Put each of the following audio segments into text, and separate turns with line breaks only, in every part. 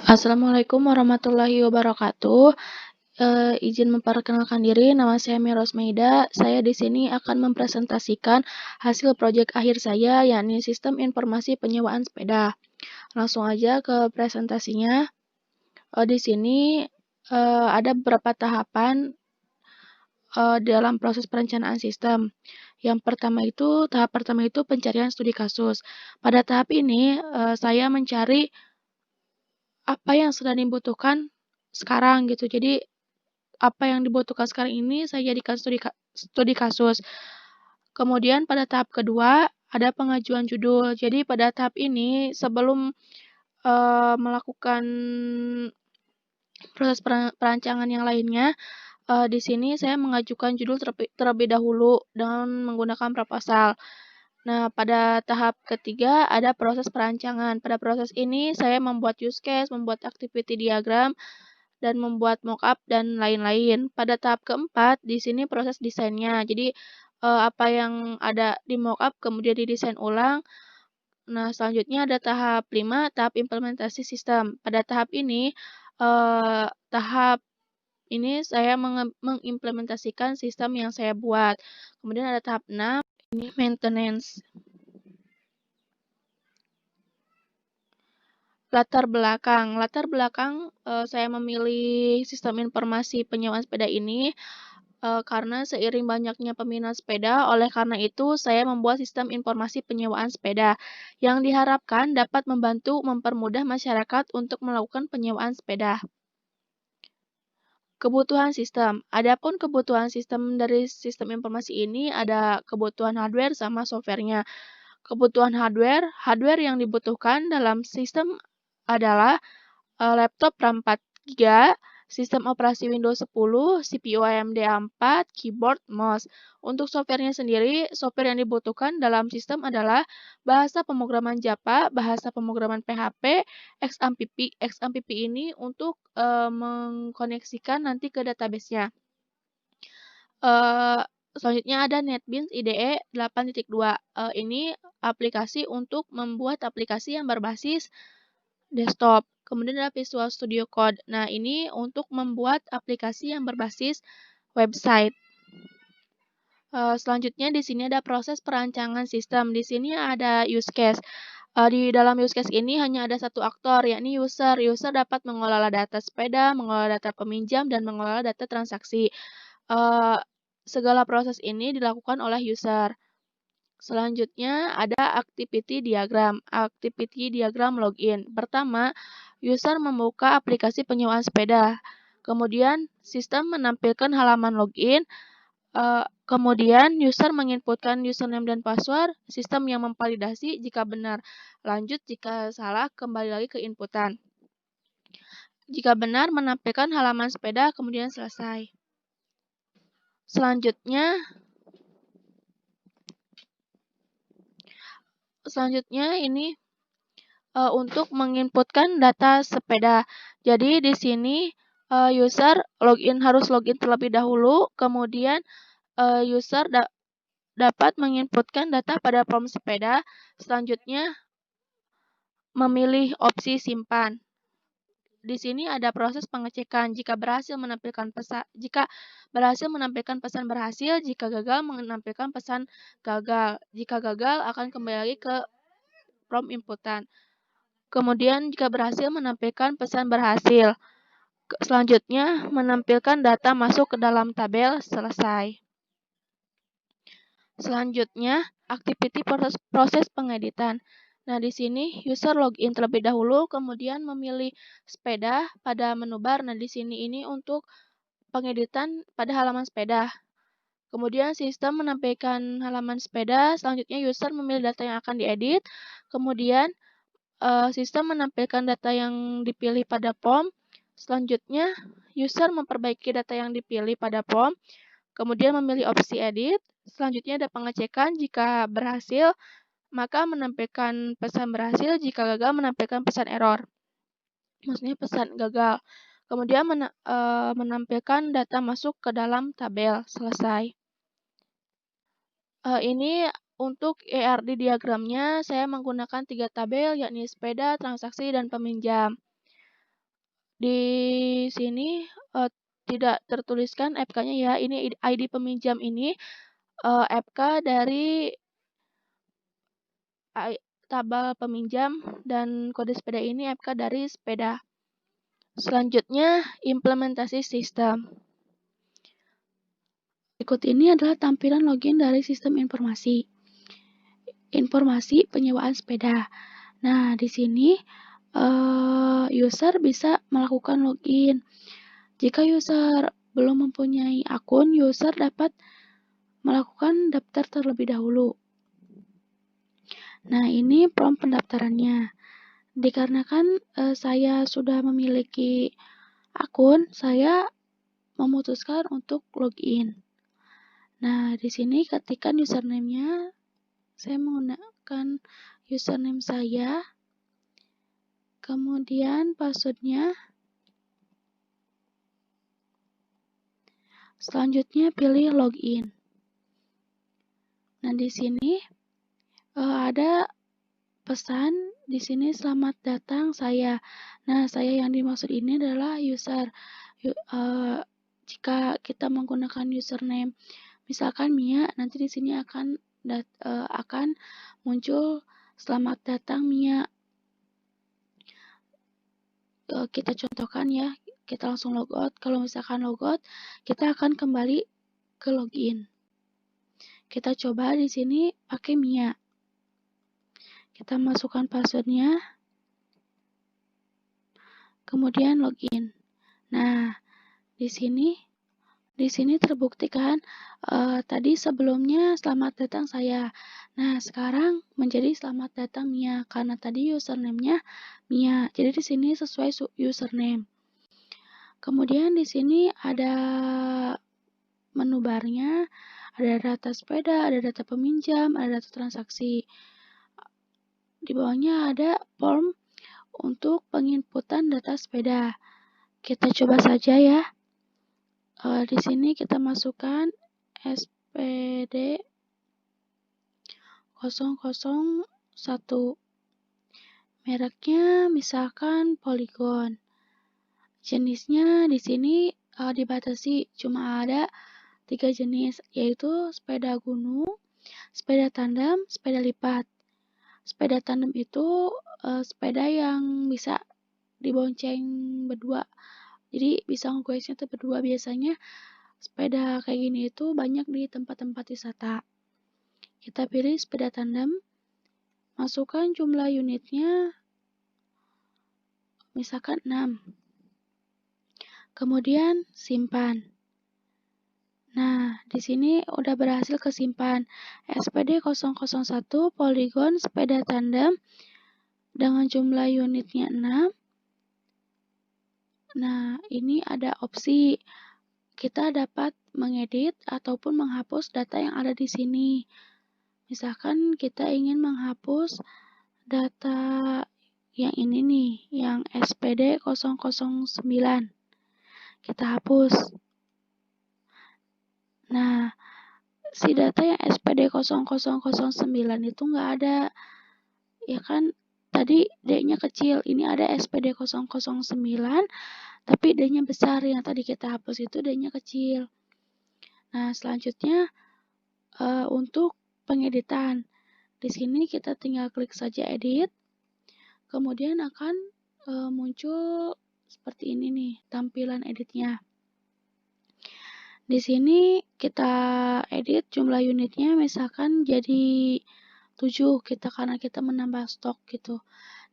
Assalamualaikum warahmatullahi wabarakatuh. Izin memperkenalkan diri, nama saya Miros Meida. Saya di sini akan mempresentasikan hasil proyek akhir saya, yakni Sistem Informasi Penyewaan Sepeda. Langsung aja ke presentasinya. Di sini ada beberapa tahapan dalam proses perencanaan sistem. Tahap pertama itu pencarian studi kasus. Pada tahap ini, saya mencari apa yang sedang dibutuhkan sekarang gitu. Jadi apa yang dibutuhkan sekarang ini saya jadikan studi kasus. Kemudian pada tahap kedua ada pengajuan judul. Jadi pada tahap ini sebelum melakukan proses perancangan yang lainnya, di sini saya mengajukan judul terlebih dahulu dengan menggunakan proposal. Nah, pada tahap ketiga ada proses perancangan. Pada proses ini saya membuat use case, membuat activity diagram, dan membuat mockup dan lain-lain. Pada tahap keempat, di sini proses desainnya. Jadi, apa yang ada di mockup kemudian didesain ulang. Nah, selanjutnya ada tahap 5, tahap implementasi sistem. Pada tahap ini saya mengimplementasikan sistem yang saya buat. Kemudian ada tahap 6, ini maintenance. Latar belakang saya memilih sistem informasi penyewaan sepeda ini karena seiring banyaknya peminat sepeda, oleh karena itu saya membuat sistem informasi penyewaan sepeda yang diharapkan dapat membantu mempermudah masyarakat untuk melakukan penyewaan sepeda. Kebutuhan sistem. Adapun kebutuhan sistem dari sistem informasi ini ada kebutuhan hardware sama softwarenya. Kebutuhan hardware yang dibutuhkan dalam sistem adalah laptop RAM 4 GB, sistem operasi Windows 10, CPU AMD A4, keyboard, mouse. Untuk softwarenya sendiri, software yang dibutuhkan dalam sistem adalah bahasa pemrograman Java, bahasa pemrograman PHP, XAMPP. XAMPP ini untuk mengkoneksikan nanti ke database-nya. Selanjutnya ada NetBeans IDE 8.2. Ini aplikasi untuk membuat aplikasi yang berbasis desktop. Kemudian ada Visual Studio Code. Nah, ini untuk membuat aplikasi yang berbasis website. Selanjutnya di sini ada proses perancangan sistem. Di sini ada use case. Di dalam use case ini hanya ada satu aktor, yakni user. User dapat mengelola data sepeda, mengelola data peminjam, dan mengelola data transaksi. Segala proses ini dilakukan oleh user. Selanjutnya ada activity diagram. Activity diagram login. Pertama, user membuka aplikasi penyewaan sepeda. Kemudian sistem menampilkan halaman login. Kemudian user menginputkan username dan password. Sistem yang memvalidasi jika benar. Lanjut jika salah, kembali lagi ke inputan. Jika benar, menampilkan halaman sepeda, kemudian selesai. Selanjutnya ini untuk menginputkan data sepeda. Jadi di sini user harus login terlebih dahulu, kemudian user dapat menginputkan data pada form sepeda. Selanjutnya memilih opsi simpan. Di sini ada proses pengecekan jika berhasil menampilkan pesan berhasil, jika gagal menampilkan pesan gagal. Jika gagal akan kembali lagi ke prompt inputan. Kemudian jika berhasil menampilkan pesan berhasil. Selanjutnya menampilkan data masuk ke dalam tabel, selesai. Selanjutnya activity proses pengeditan. Nah, di sini user login terlebih dahulu, kemudian memilih sepeda pada menu bar. Nah, di sini ini untuk pengeditan pada halaman sepeda. Kemudian sistem menampilkan halaman sepeda, selanjutnya user memilih data yang akan diedit. Kemudian sistem menampilkan data yang dipilih pada form. Selanjutnya, user memperbaiki data yang dipilih pada form. Kemudian memilih opsi edit. Selanjutnya ada pengecekan. Jika berhasil, maka menampilkan pesan berhasil. Jika gagal, menampilkan pesan error. Maksudnya pesan gagal. Kemudian menampilkan data masuk ke dalam tabel. Selesai. Ini untuk ERD diagramnya, saya menggunakan 3 tabel, yakni sepeda, transaksi, dan peminjam. Di sini tidak tertuliskan FK-nya ya. Ini ID peminjam ini FK dari tabel peminjam dan kode sepeda ini FK dari sepeda. Selanjutnya, implementasi sistem. Berikut ini adalah tampilan login dari sistem informasi. Informasi penyewaan sepeda. Nah, di sini user bisa melakukan login. Jika user belum mempunyai akun, user dapat melakukan daftar terlebih dahulu. Nah, ini prompt pendaftarannya. Dikarenakan saya sudah memiliki akun, saya memutuskan untuk login. Nah, di sini ketikkan username-nya. Saya menggunakan username saya. Kemudian password-nya. Selanjutnya pilih login. Nah, di sini ada pesan di sini selamat datang saya. Nah, saya yang dimaksud ini adalah user. Jika kita menggunakan username misalkan Mia, nanti di sini akan muncul selamat datang Mia. Kita contohkan ya, kita langsung logout. Kalau misalkan logout, kita akan kembali ke login. Kita coba di sini pakai Mia. Kita masukkan passwordnya, kemudian login. Nah, di sini terbuktikan tadi sebelumnya selamat datang saya. Nah, sekarang menjadi selamat datang Mia karena tadi username-nya Mia. Jadi di sini sesuai username. Kemudian di sini ada menu barnya, ada data sepeda, ada data peminjam, ada data transaksi. Di bawahnya ada form untuk penginputan data sepeda. Kita coba saja ya. Di sini kita masukkan SPD 001. Mereknya misalkan Polygon. Jenisnya di sini dibatasi cuma ada 3 jenis, yaitu sepeda gunung, sepeda tandem, sepeda lipat. Sepeda tandem itu sepeda yang bisa dibonceng berdua. Jadi bisa ngegoesnya tuh berdua. Biasanya sepeda kayak gini itu banyak di tempat-tempat wisata. Kita pilih sepeda tandem, masukkan jumlah unitnya, misalkan 6. Kemudian simpan. Nah, di sini udah berhasil kesimpan. SPD 001 Polygon sepeda tandem dengan jumlah unitnya 6. Nah, ini ada opsi. Kita dapat mengedit ataupun menghapus data yang ada di sini. Misalkan kita ingin menghapus data yang ini nih, yang SPD 009. Kita hapus. Nah, si data yang SPD 0009 itu nggak ada. Ya kan, tadi D-nya kecil. Ini ada SPD 009, tapi D-nya besar. Yang tadi kita hapus itu D-nya kecil. Nah, selanjutnya untuk pengeditan. Di sini kita tinggal klik saja edit. Kemudian akan muncul seperti ini nih, tampilan editnya. Di sini kita edit jumlah unitnya misalkan jadi 7 karena kita menambah stok gitu.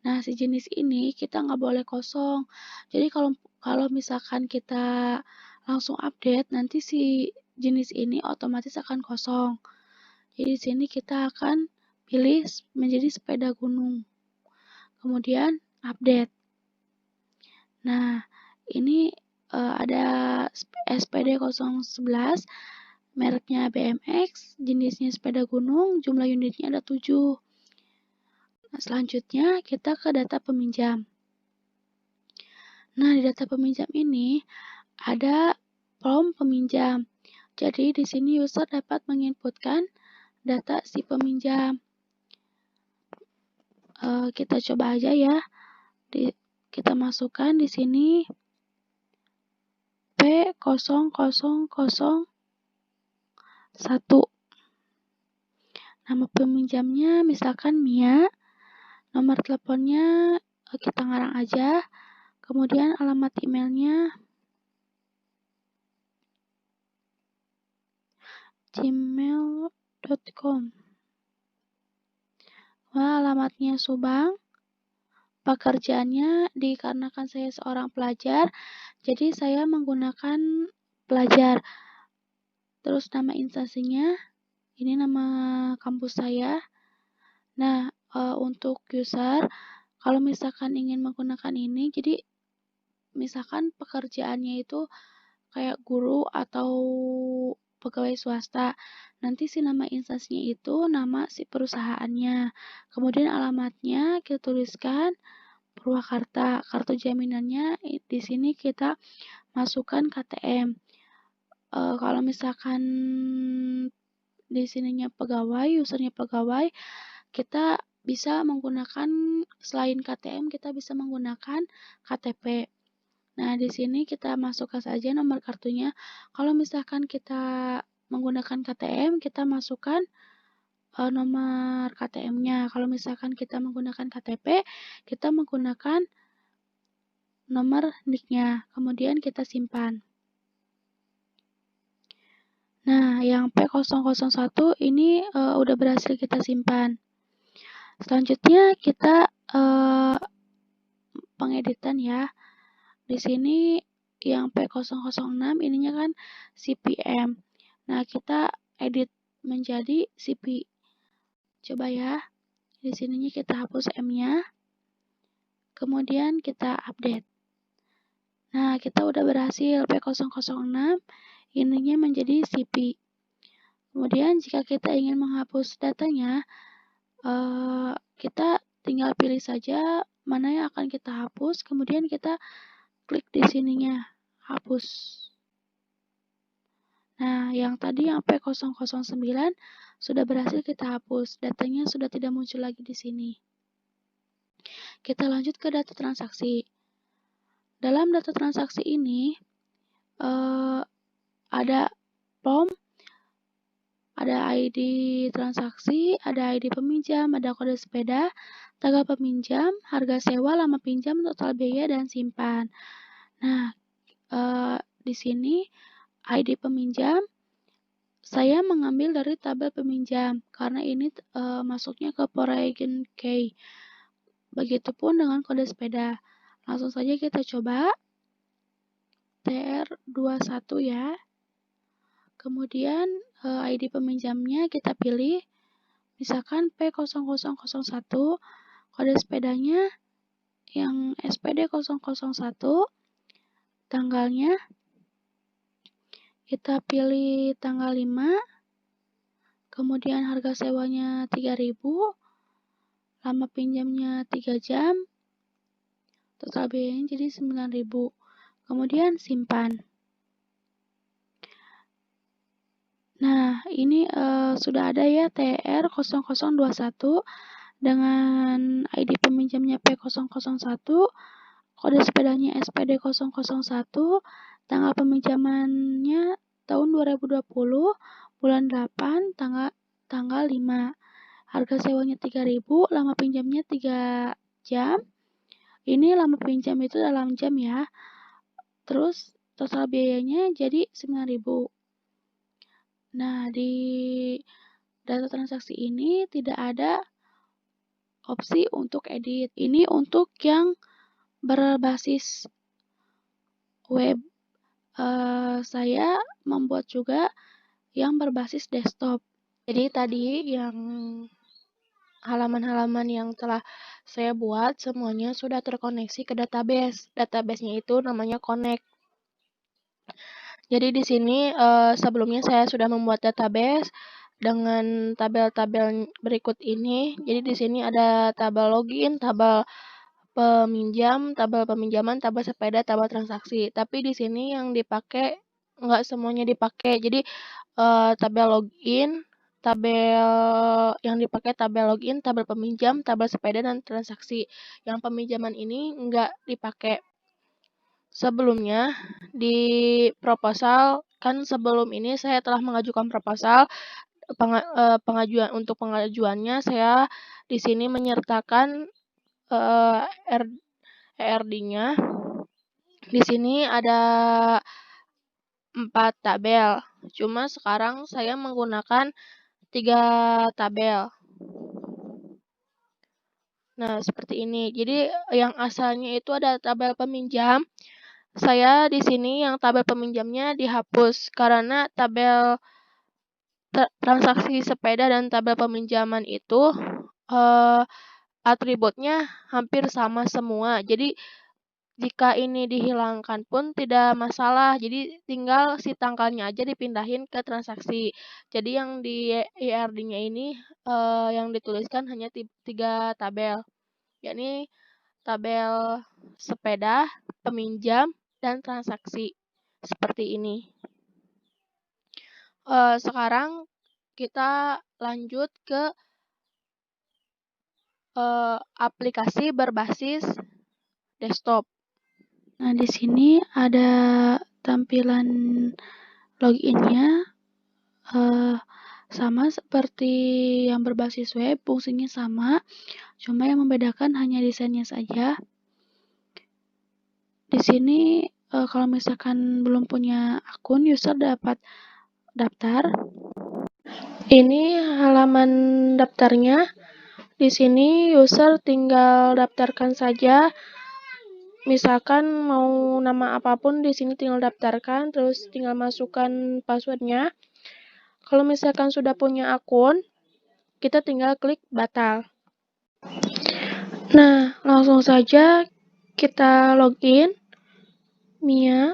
Nah, si jenis ini kita nggak boleh kosong. Jadi kalau misalkan kita langsung update, nanti si jenis ini otomatis akan kosong. Jadi di sini kita akan pilih menjadi sepeda gunung. Kemudian update. Nah, ini ada SPD 011, mereknya BMX, jenisnya sepeda gunung, jumlah unitnya ada 7. Nah, selanjutnya kita ke data peminjam. Nah, di data peminjam ini ada form peminjam. Jadi di sini user dapat menginputkan data si peminjam. Kita coba aja ya. kita masukkan di sini P0001. Nama peminjamnya misalkan Mia, nomor teleponnya kita ngarang aja, kemudian alamat emailnya gmail.com. Alamatnya Subang. Pekerjaannya dikarenakan saya seorang pelajar, jadi saya menggunakan pelajar. Terus nama instansinya, ini nama kampus saya. Nah, untuk user, kalau misalkan ingin menggunakan ini, jadi misalkan pekerjaannya itu kayak guru atau pegawai swasta. Nanti si nama instansinya itu nama si perusahaannya. Kemudian alamatnya kita tuliskan Purwakarta. Kartu jaminannya di sini kita masukkan KTM. Kalau misalkan di sininya pegawai, usernya pegawai, kita bisa menggunakan selain KTM, kita bisa menggunakan KTP. Nah, di sini kita masukkan saja nomor kartunya. Kalau misalkan kita menggunakan KTM, kita masukkan nomor KTM-nya. Kalau misalkan kita menggunakan KTP, kita menggunakan nomor NIK-nya. Kemudian kita simpan. Nah, yang P001 ini udah berhasil kita simpan. Selanjutnya kita pengeditan ya. Di sini yang P006 ininya kan CPM. Nah, kita edit menjadi CP. Coba ya. Di sininya kita hapus M-nya. Kemudian kita update. Nah, kita udah berhasil P006 ininya menjadi CP. Kemudian jika kita ingin menghapus datanya, kita tinggal pilih saja mana yang akan kita hapus, kemudian kita klik di sininya, hapus. Nah, yang tadi yang P009 sudah berhasil kita hapus, datanya sudah tidak muncul lagi di sini. Kita lanjut ke data transaksi. Dalam data transaksi ini, ada POM, ada ID transaksi, ada ID peminjam, ada kode sepeda, tanggal peminjam, harga sewa, lama pinjam, total biaya, dan simpan. Nah, di sini ID peminjam, saya mengambil dari tabel peminjam, karena ini masuknya ke Foreign Key. Begitupun dengan kode sepeda. Langsung saja kita coba. TR21 ya. Kemudian ID peminjamnya kita pilih, misalkan P0001, kode sepedanya yang SPD 001, tanggalnya kita pilih tanggal 5, kemudian harga sewanya 3.000, lama pinjamnya 3 jam, total biayanya jadi 9.000, kemudian simpan. Nah, ini sudah ada ya TR0021 dengan ID peminjamnya P001, kode sepedanya SPD 001, tanggal peminjamannya tahun 2020, bulan 8, tanggal 5. Harga sewanya 3.000, lama pinjamnya 3 jam. Ini lama pinjam itu dalam jam ya. Terus total biayanya jadi 9.000. Nah, di data transaksi ini tidak ada opsi untuk edit. Ini untuk yang berbasis web. Saya membuat juga yang berbasis desktop. Jadi tadi yang halaman-halaman yang telah saya buat semuanya sudah terkoneksi ke database. Database-nya itu namanya Connect. Jadi di sini sebelumnya saya sudah membuat database dengan tabel-tabel berikut ini. Jadi di sini ada tabel login, tabel peminjam, tabel peminjaman, tabel sepeda, tabel transaksi. Tapi di sini yang dipakai nggak semuanya dipakai. Jadi tabel login, tabel yang dipakai tabel login, tabel peminjam, tabel sepeda, dan transaksi. Yang peminjaman ini nggak dipakai. Sebelumnya di proposal, kan sebelum ini saya telah mengajukan proposal pengajuan. Untuk pengajuannya saya di sini menyertakan ERD-nya. Di sini ada 4 tabel. Cuma sekarang saya menggunakan 3 tabel. Nah, seperti ini. Jadi yang asalnya itu ada tabel peminjam. Saya di sini yang tabel peminjamnya dihapus karena tabel transaksi sepeda dan tabel peminjaman itu atributnya hampir sama semua. Jadi jika ini dihilangkan pun tidak masalah. Jadi tinggal si tanggalnya aja dipindahin ke transaksi. Jadi yang di ERD-nya ini yang dituliskan hanya 3 tabel, yakni tabel sepeda, peminjam, dan transaksi. Seperti ini. Sekarang kita lanjut ke aplikasi berbasis desktop. Nah, di sini ada tampilan login-nya sama seperti yang berbasis web, fungsinya sama, cuma yang membedakan hanya desainnya saja. Di sini kalau misalkan belum punya akun, user dapat daftar. Ini halaman daftarnya. Di sini user tinggal daftarkan saja. Misalkan mau nama apapun, di sini tinggal daftarkan, terus tinggal masukkan passwordnya. Kalau misalkan sudah punya akun, kita tinggal klik batal. Nah, langsung saja kita login. Mia.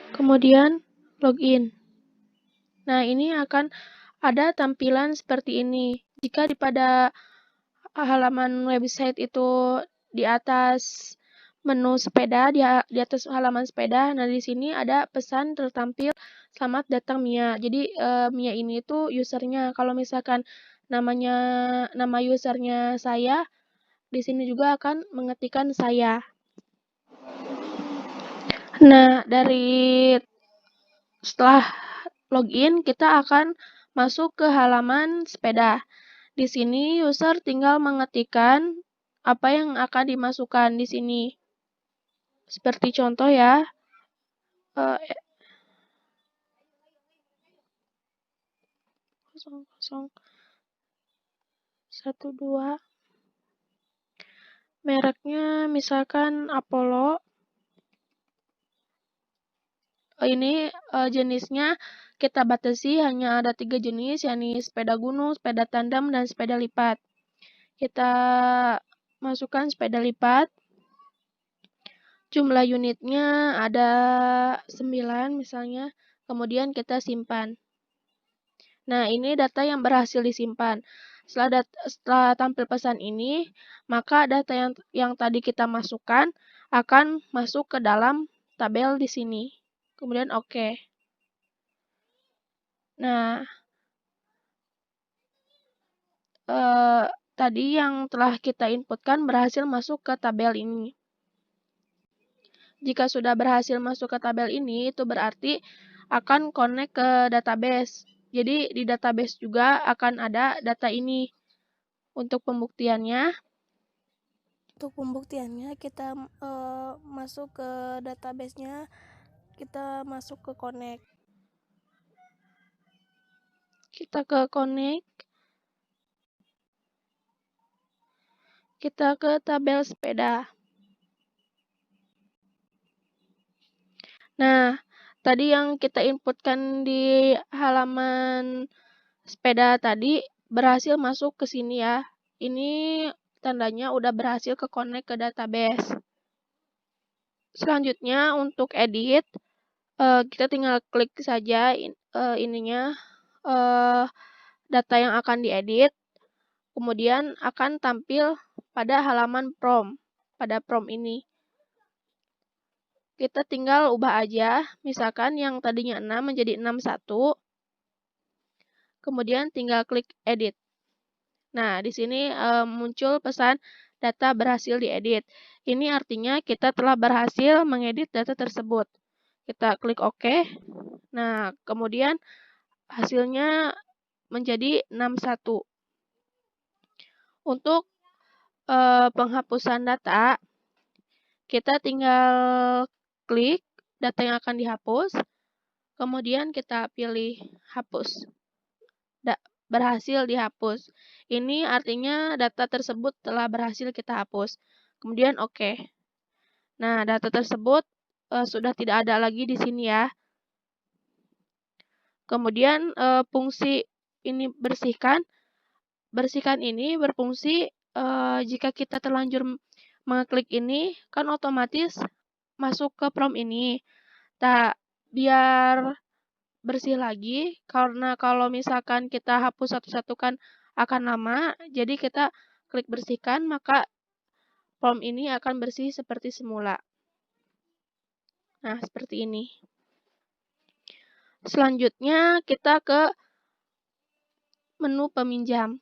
Kemudian login. Nah, ini akan ada tampilan seperti ini. Jika pada halaman website itu di atas menu sepeda, di atas halaman sepeda, nah di sini ada pesan tertampil selamat datang Mia. Jadi Mia ini tuh usernya. Kalau misalkan nama usernya saya, di sini juga akan mengetikkan saya. Nah, setelah login, kita akan masuk ke halaman sepeda. Di sini user tinggal mengetikkan apa yang akan dimasukkan di sini. Seperti contoh ya. 0012. Mereknya misalkan Apollo. Ini jenisnya kita batasi hanya ada 3 jenis, yakni sepeda gunung, sepeda tandem, dan sepeda lipat. Kita masukkan sepeda lipat. Jumlah unitnya ada 9 misalnya. Kemudian kita simpan. Nah, ini data yang berhasil disimpan. Setelah tampil pesan ini, maka data yang tadi kita masukkan akan masuk ke dalam tabel di sini. Kemudian oke. Nah, tadi yang telah kita inputkan berhasil masuk ke tabel ini. Jika sudah berhasil masuk ke tabel ini, itu berarti akan connect ke database. Jadi di database juga akan ada data ini. Untuk pembuktiannya kita masuk ke database-nya, kita masuk ke connect. Kita ke connect. Kita ke tabel sepeda. Nah, tadi yang kita inputkan di halaman sepeda tadi berhasil masuk ke sini ya. Ini tandanya udah berhasil ke connect ke database. Selanjutnya untuk edit, kita tinggal klik saja data yang akan diedit. Kemudian akan tampil pada halaman prompt, pada prompt ini. Kita tinggal ubah aja, misalkan yang tadinya 6 menjadi 61, kemudian tinggal klik edit. Nah, di sini muncul pesan data berhasil diedit. Ini artinya kita telah berhasil mengedit data tersebut. Kita klik OK. Nah, kemudian hasilnya menjadi 61. Untuk penghapusan data, kita tinggal klik data yang akan dihapus, kemudian kita pilih hapus. Berhasil dihapus. Ini artinya data tersebut telah berhasil kita hapus. Kemudian OK. Nah, data tersebut sudah tidak ada lagi di sini ya. Kemudian fungsi ini bersihkan ini berfungsi jika kita terlanjur mengeklik ini, kan otomatis masuk ke prompt ini. Biar bersih lagi, karena kalau misalkan kita hapus satu-satu kan akan lama, jadi kita klik bersihkan, maka prompt ini akan bersih seperti semula. Nah, seperti ini. Selanjutnya kita ke menu peminjam.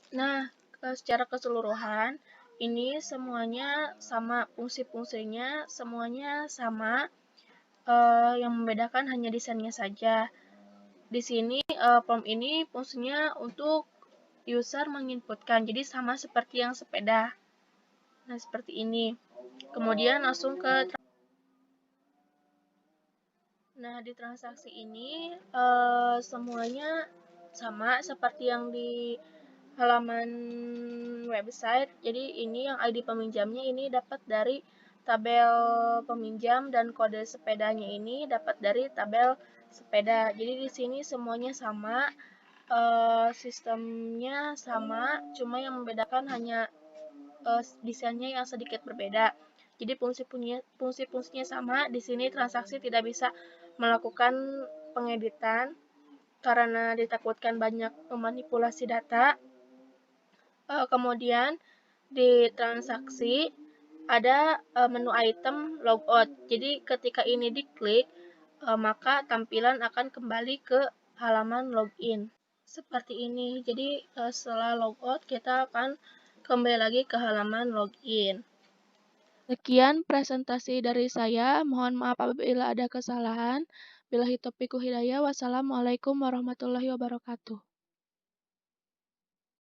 Nah, secara keseluruhan, ini semuanya sama, fungsi-fungsinya semuanya sama, yang membedakan hanya desainnya saja. Di sini prompt ini fungsinya untuk user menginputkan, jadi sama seperti yang sepeda. Nah, seperti ini. Kemudian langsung ke di transaksi ini semuanya sama seperti yang di halaman website. Jadi ini yang ID peminjamnya ini dapat dari tabel peminjam dan kode sepedanya ini dapat dari tabel sepeda. Jadi di sini semuanya sama, sistemnya sama, cuma yang membedakan hanya desainnya yang sedikit berbeda. Jadi fungsi-fungsinya sama. Di sini transaksi tidak bisa melakukan pengeditan karena ditakutkan banyak memanipulasi data. Kemudian di transaksi ada menu item logout. Jadi ketika ini diklik, maka tampilan akan kembali ke halaman login. Seperti ini. Jadi setelah logout kita akan kembali lagi ke halaman login. Sekian presentasi dari saya. Mohon maaf apabila ada kesalahan. Billahi taufiq wal hidayah. Wassalamualaikum warahmatullahi wabarakatuh.